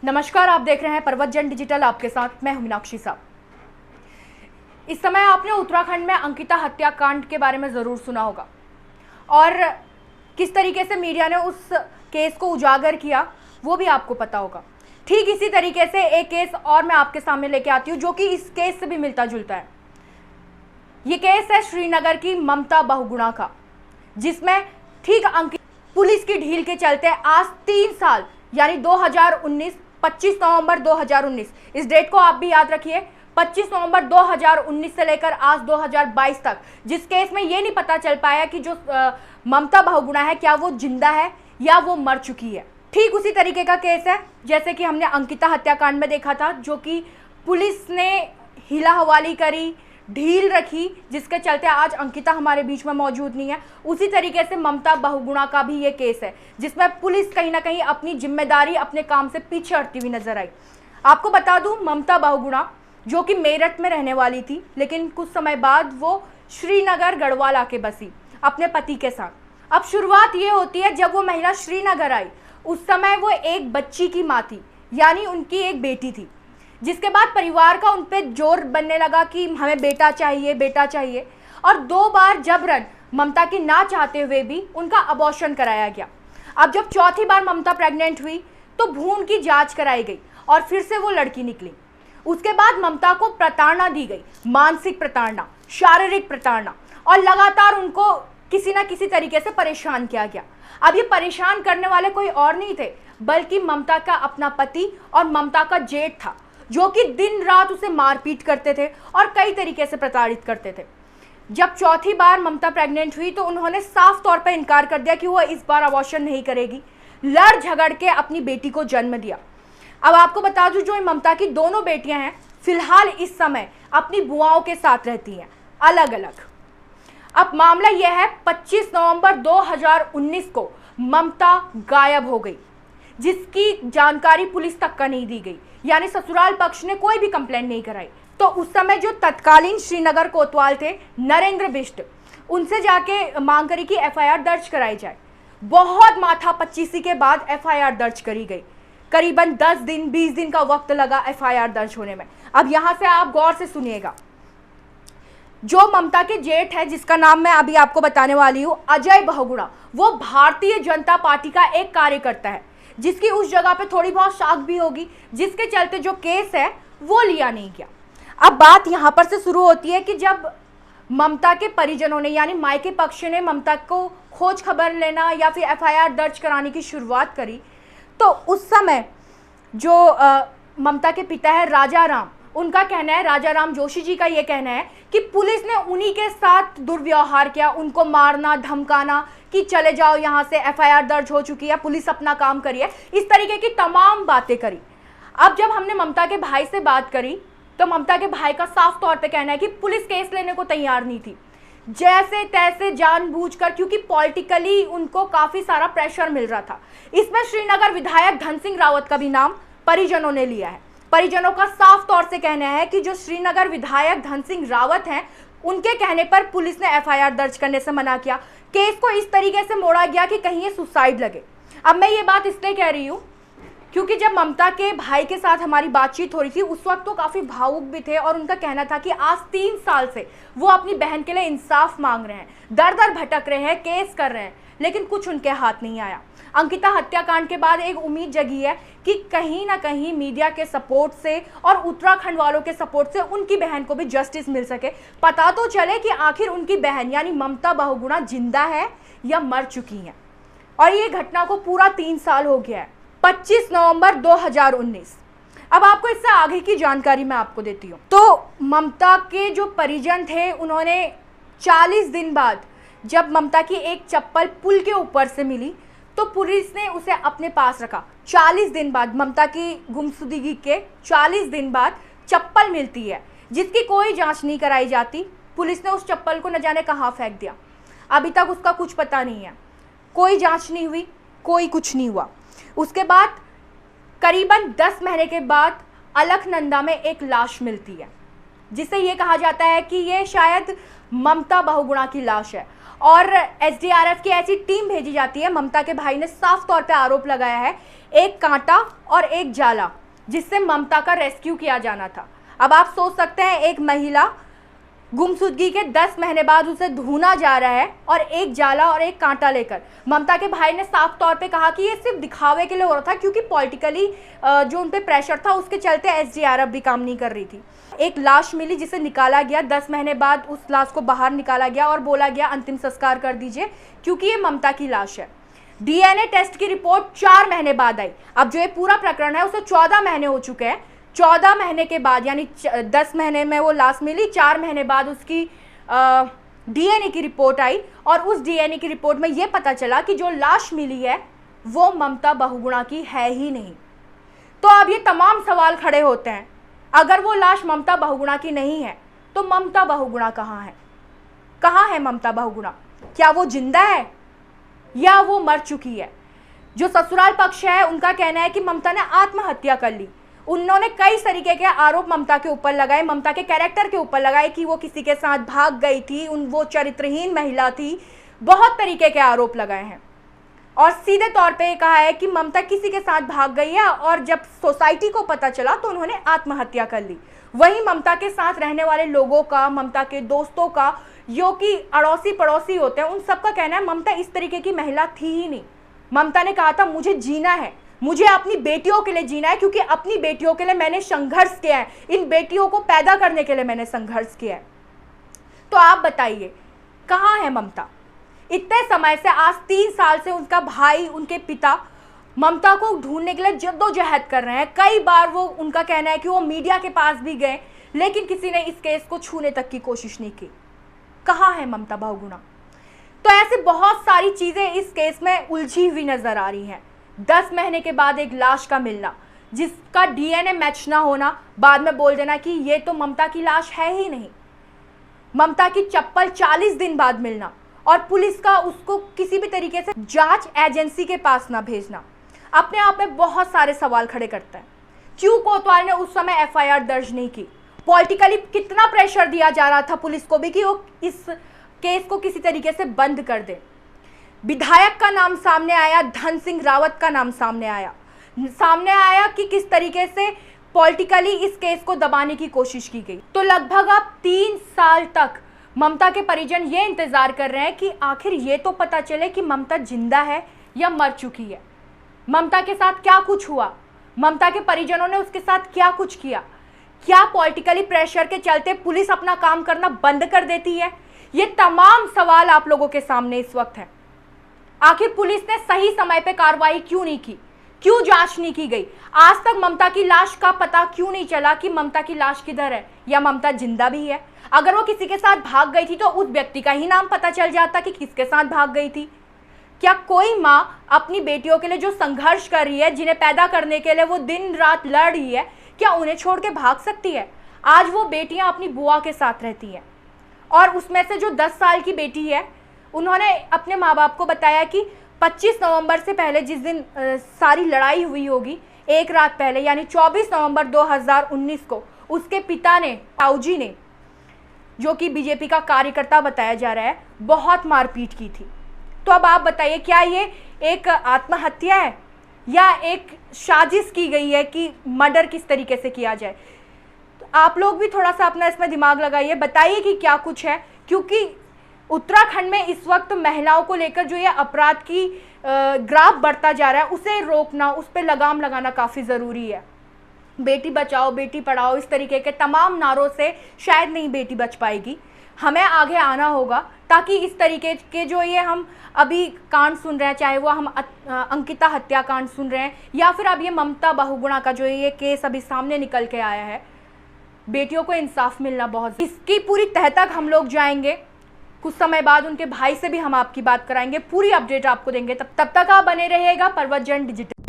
नमस्कार, आप देख रहे हैं पर्वतजन डिजिटल। आपके साथ मैं हूं मीनाक्षी साहब। इस समय आपने उत्तराखंड में अंकिता हत्याकांड के बारे में ज़रूर सुना होगा और किस तरीके से मीडिया ने उस केस को उजागर किया वो भी आपको पता होगा। ठीक इसी तरीके से एक केस और मैं आपके सामने लेके आती हूँ जो कि इस केस से भी मिलता जुलता है। ये केस है श्रीनगर की ममता बहुगुणा का, जिसमें ठीक पुलिस की ढील के चलते आज 3 साल यानी 2019 25 नवंबर 2019, इस डेट को आप भी याद रखिए, 25 नवंबर 2019 से लेकर आज 2022 तक, जिस केस में ये नहीं पता चल पाया कि जो ममता बहुगुणा है क्या वो जिंदा है या वो मर चुकी है। ठीक उसी तरीके का केस है जैसे कि हमने अंकिता हत्याकांड में देखा था, जो कि पुलिस ने हिला हवाली करी, ढील रखी, जिसके चलते आज अंकिता हमारे बीच में मौजूद नहीं है। उसी तरीके से ममता बहुगुणा का भी ये केस है जिसमें पुलिस कहीं ना कहीं अपनी जिम्मेदारी अपने काम से पीछे हटती हुई नजर आई। आपको बता दूं, ममता बहुगुणा जो कि मेरठ में रहने वाली थी, लेकिन कुछ समय बाद वो श्रीनगर गढ़वाल आके बसी अपने पति के साथ। अब शुरुआत ये होती है, जब वो महिला श्रीनगर आई उस समय वो एक बच्ची की माँ थी, यानी उनकी एक बेटी थी, जिसके बाद परिवार का उन पे जोर बनने लगा कि हमें बेटा चाहिए, बेटा चाहिए। और 2 बार जबरन ममता की ना चाहते हुए भी उनका अबॉर्शन कराया गया। अब जब चौथी बार ममता प्रेग्नेंट हुई तो भ्रूण की जांच कराई गई और फिर से वो लड़की निकली। उसके बाद ममता को प्रताड़ना दी गई, मानसिक प्रताड़ना, शारीरिक प्रताड़ना, और लगातार उनको किसी ना किसी तरीके से परेशान किया गया। अब ये परेशान करने वाले कोई और नहीं थे बल्कि ममता का अपना पति और ममता का जेठ था, जो कि दिन रात उसे मारपीट करते थे और कई तरीके से प्रताड़ित करते थे। जब चौथी बार ममता प्रेग्नेंट हुई तो उन्होंने साफ तौर पर इनकार कर दिया कि वो इस बार अबॉर्शन नहीं करेगी, लड़ झगड़ के अपनी बेटी को जन्म दिया। अब आपको बता दूं, जो ममता की दोनों बेटियां हैं फिलहाल इस समय अपनी बुआओं के साथ रहती हैं अलग अलग। अब मामला यह है, 25 नवंबर 2019 को ममता गायब हो गई, जिसकी जानकारी पुलिस तक का नहीं दी गई, यानी ससुराल पक्ष ने कोई भी कंप्लेंट नहीं कराई। तो उस समय जो तत्कालीन श्रीनगर कोतवाल थे नरेंद्र बिष्ट, उनसे जाके मांग करी कि एफआईआर दर्ज कराई जाए। बहुत माथा पच्चीसी के बाद एफआईआर दर्ज करी गई। करीबन 10 दिन 20 दिन का वक्त लगा एफआईआर दर्ज होने में। अब यहां से आप गौर से सुनिएगा, जो ममता के जेठ है जिसका नाम मैं अभी आपको बताने वाली हूँ, अजय बहुगुणा, वो भारतीय जनता पार्टी का एक कार्यकर्ता है जिसकी उस जगह पे थोड़ी बहुत शाख भी होगी, जिसके चलते जो केस है वो लिया नहीं गया। अब बात यहाँ पर से शुरू होती है कि जब ममता के परिजनों ने यानी मायके पक्ष ने ममता को खोज खबर लेना या फिर एफआईआर दर्ज कराने की शुरुआत करी, तो उस समय जो ममता के पिता है राजा राम, उनका कहना है, राजा राम जोशी जी का ये कहना है कि पुलिस ने उन्हीं के साथ दुर्व्यवहार किया, उनको मारना, धमकाना कि चले जाओ यहाँ से, एफआईआर दर्ज हो चुकी है, पुलिस अपना काम करिए, इस तरीके की तमाम बातें करी। अब जब हमने ममता के भाई से बात करी तो ममता के भाई का साफ तौर पे कहना है कि पुलिस केस लेने को तैयार नहीं थी, जैसे तैसे जानबूझकर, क्योंकि पॉलिटिकली उनको काफी सारा प्रेशर मिल रहा था। इसमें श्रीनगर विधायक धन सिंह रावत का भी नाम परिजनों ने लिया है। परिजनों का साफ तौर से कहना है कि जो श्रीनगर विधायक धन सिंह रावत हैं, उनके कहने पर पुलिस ने एफआईआर दर्ज करने से मना किया। केस को इस तरीके से मोड़ा गया कि कहीं ये सुसाइड लगे। अब मैं ये बात इसलिए कह रही हूँ क्योंकि जब ममता के भाई के साथ हमारी बातचीत हो रही थी उस वक्त तो काफ़ी भावुक भी थे और उनका कहना था कि आज 3 साल से वो अपनी बहन के लिए इंसाफ मांग रहे हैं, दर दर भटक रहे हैं, केस कर रहे हैं, लेकिन कुछ उनके हाथ नहीं आया। अंकिता हत्याकांड के बाद एक उम्मीद जगी है कि कहीं ना कहीं मीडिया के सपोर्ट से और उत्तराखंड वालों के सपोर्ट से उनकी बहन को भी जस्टिस मिल सके, पता तो चले कि आखिर उनकी बहन यानी ममता बहुगुणा जिंदा है या मर चुकी है। और ये घटना को पूरा 3 साल हो गया है, 25 नवंबर 2019। अब आपको इससे आगे की जानकारी मैं आपको देती हूँ। तो ममता के जो परिजन थे उन्होंने 40 दिन बाद जब ममता की एक चप्पल पुल के ऊपर से मिली तो पुलिस ने उसे अपने पास रखा। 40 दिन बाद, ममता की गुमशुदगी के 40 दिन बाद चप्पल मिलती है जिसकी कोई जांच नहीं कराई जाती। पुलिस ने उस चप्पल को न जाने कहाँ फेंक दिया, अभी तक उसका कुछ पता नहीं है, कोई जांच नहीं हुई, कोई कुछ नहीं हुआ। उसके बाद करीबन 10 महीने के बाद अलकनंदा में एक लाश मिलती है जिसे ये कहा जाता है कि ये शायद ममता बहुगुणा की लाश है। और एसडीआरएफ की ऐसी टीम भेजी जाती है। ममता के भाई ने साफ तौर पे आरोप लगाया है, एक कांटा और एक जाला जिससे ममता का रेस्क्यू किया जाना था। अब आप सोच सकते हैं, एक महिला गुमशुदगी के 10 महीने बाद उसे ढूंढा जा रहा है और एक जाला और एक कांटा लेकर। ममता के भाई ने साफ तौर पे कहा कि ये सिर्फ दिखावे के लिए हो रहा था, क्योंकि पॉलिटिकली जो उन पे प्रेशर था उसके चलते एसडीआरएफ भी काम नहीं कर रही थी। एक लाश मिली जिसे निकाला गया, 10 महीने बाद उस लाश को बाहर निकाला गया और बोला गया अंतिम संस्कार कर दीजिए क्योंकि ये ममता की लाश है। डीएनए टेस्ट की रिपोर्ट 4 महीने बाद आई। अब जो ये पूरा प्रकरण है उसे 14 महीने हो चुके हैं। 14 महीने के बाद, यानी 10 महीने में वो लाश मिली, 4 महीने बाद उसकी डीएनए की रिपोर्ट आई और उस डीएनए की रिपोर्ट में ये पता चला कि जो लाश मिली है वो ममता बहुगुणा की है ही नहीं। तो अब ये तमाम सवाल खड़े होते हैं, अगर वो लाश ममता बहुगुणा की नहीं है तो ममता बहुगुणा कहाँ है? कहाँ है ममता बहुगुणा? क्या वो जिंदा है या वो मर चुकी है? जो ससुराल पक्ष है उनका कहना है कि ममता ने आत्महत्या कर ली। उन्होंने कई तरीके के आरोप ममता के ऊपर लगाए, ममता के कैरेक्टर के ऊपर लगाए कि वो किसी के साथ भाग गई थी, वो चरित्रहीन महिला थी, बहुत तरीके के आरोप लगाए हैं। और सीधे तौर पे कहा है कि ममता किसी के साथ भाग गई है और जब सोसाइटी को पता चला तो उन्होंने आत्महत्या कर ली। वहीं ममता के साथ रहने वाले लोगों का, ममता के दोस्तों का, जो कि अड़ोसी पड़ोसी होते हैं, उन सबका कहना है ममता इस तरीके की महिला थी ही नहीं। ममता ने कहा था मुझे जीना है, मुझे अपनी बेटियों के लिए जीना है, क्योंकि अपनी बेटियों के लिए मैंने संघर्ष किया है, इन बेटियों को पैदा करने के लिए मैंने संघर्ष किया है। तो आप बताइए कहाँ है ममता? इतने समय से, आज 3 साल से उनका भाई, उनके पिता ममता को ढूंढने के लिए जद्दोजहद कर रहे हैं। कई बार वो, उनका कहना है कि वो मीडिया के पास भी गए, लेकिन किसी ने इस केस को छूने तक की कोशिश नहीं की। कहाँ है ममता बहुगुणा? तो ऐसे बहुत सारी चीजें इस केस में उलझी हुई नजर आ रही हैं। 10 महीने के बाद एक लाश का मिलना, जिसका डीएनए मैच ना होना, बाद में बोल देना कि ये तो ममता की लाश है ही नहीं। ममता की चप्पल 40 दिन बाद मिलना और पुलिस का उसको किसी भी तरीके से जांच एजेंसी के पास ना भेजना, अपने आप में बहुत सारे सवाल खड़े करता है। क्यों कोतवाल ने उस समय एफआईआर दर्ज नहीं की? पॉलिटिकली कितना प्रेशर दिया जा रहा था पुलिस को भी कि वो इस केस को किसी तरीके से बंद कर दे। विधायक का नाम सामने आया, धन सिंह रावत का नाम सामने आया कि किस तरीके से पॉलिटिकली इस केस को दबाने की कोशिश की गई। तो लगभग अब 3 साल तक ममता के परिजन ये इंतजार कर रहे हैं कि आखिर ये तो पता चले कि ममता जिंदा है या मर चुकी है। ममता के साथ क्या कुछ हुआ, ममता के परिजनों ने उसके साथ क्या कुछ किया, क्या पॉलिटिकली प्रेशर के चलते पुलिस अपना काम करना बंद कर देती है? ये तमाम सवाल आप लोगों के सामने इस वक्त है। आखिर पुलिस ने सही समय पे कार्रवाई क्यों नहीं की? क्यों जांच नहीं की गई? आज तक ममता की लाश का पता क्यों नहीं चला कि ममता की लाश किधर है या ममता जिंदा भी है? अगर वो किसी के साथ भाग गई थी तो उस व्यक्ति का ही नाम पता चल जाता कि किसके साथ भाग गई थी। क्या कोई माँ अपनी बेटियों के लिए जो संघर्ष कर रही है, जिन्हें पैदा करने के लिए वो दिन रात लड़ रही है, क्या उन्हें छोड़ के भाग सकती है? आज वो बेटियां अपनी बुआ के साथ रहती हैं और उसमें से जो 10 साल की बेटी है, उन्होंने अपने माँ बाप को बताया कि 25 नवंबर से पहले, जिस दिन सारी लड़ाई हुई होगी, एक रात पहले यानी 24 नवंबर 2019 को उसके पिता ने, ताऊजी ने, जो कि बीजेपी का कार्यकर्ता बताया जा रहा है, बहुत मारपीट की थी। तो अब आप बताइए, क्या ये एक आत्महत्या है या एक साजिश की गई है कि मर्डर किस तरीके से किया जाए? तो आप लोग भी थोड़ा सा अपना इसमें दिमाग लगाइए, बताइए कि क्या कुछ है, क्योंकि उत्तराखंड में इस वक्त महिलाओं को लेकर जो ये अपराध की ग्राफ बढ़ता जा रहा है, उसे रोकना, उस पर लगाम लगाना काफ़ी ज़रूरी है। बेटी बचाओ, बेटी पढ़ाओ, इस तरीके के तमाम नारों से शायद नहीं बेटी बच पाएगी। हमें आगे आना होगा ताकि इस तरीके के जो ये हम अभी कांड सुन रहे हैं, चाहे वो हम अंकिता हत्याकांड सुन रहे हैं या फिर अब ये ममता बहुगुणा का जो ये केस अभी सामने निकल के आया है, बेटियों को इंसाफ मिलना बहुत, इसकी पूरी तह तक हम लोग जाएंगे। कुछ समय बाद उनके भाई से भी हम आपकी बात कराएंगे, पूरी अपडेट आपको देंगे। तब तक आप बने रहिएगा पर्वत जन डिजिटल।